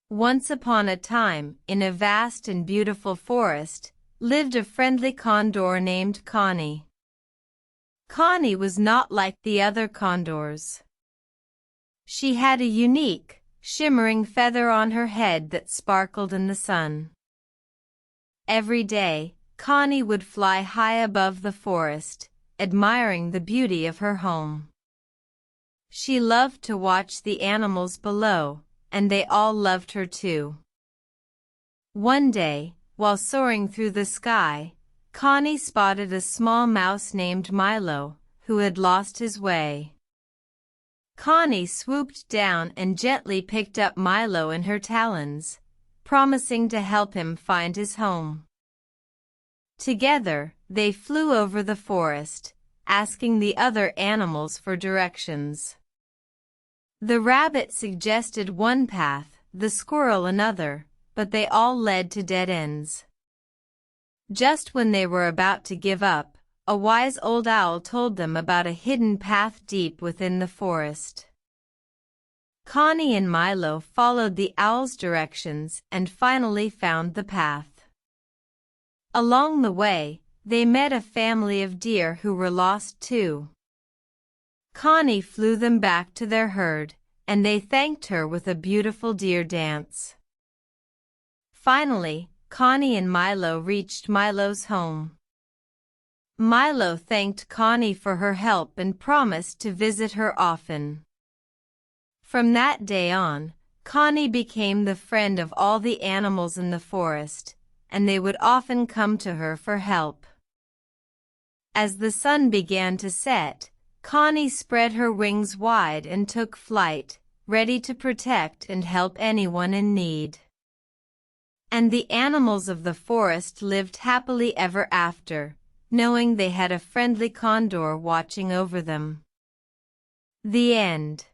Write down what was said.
Once upon a time, in a vast and beautiful forest, lived a friendly condor named Connie. Connie was not like the other condors. She had a unique, shimmering feather on her head that sparkled in the sun. Every day, Connie would fly high above the forest, admiring the beauty of her home. She loved to watch the animals below, and they all loved her too. One day, while soaring through the sky, Connie spotted a small mouse named Milo, who had lost his way. Connie swooped down and gently picked up Milo in her talons, promising to help him find his home. Together, they flew over the forest, asking the other animals for directions. The rabbit suggested one path, the squirrel another, but they all led to dead ends. Just when they were about to give up, a wise old owl told them about a hidden path deep within the forest. Connie and Milo followed the owl's directions and finally found the path. Along the way, they met a family of deer who were lost too. Connie flew them back to their herd, and they thanked her with a beautiful deer dance. Finally, Connie and Milo reached Milo's home. Milo thanked Connie for her help and promised to visit her often. From that day on, Connie became the friend of all the animals in the forest, and they would often come to her for help. As the sun began to set, Connie spread her wings wide and took flight, ready to protect and help anyone in need. And the animals of the forest lived happily ever after, knowing they had a friendly condor watching over them. The end.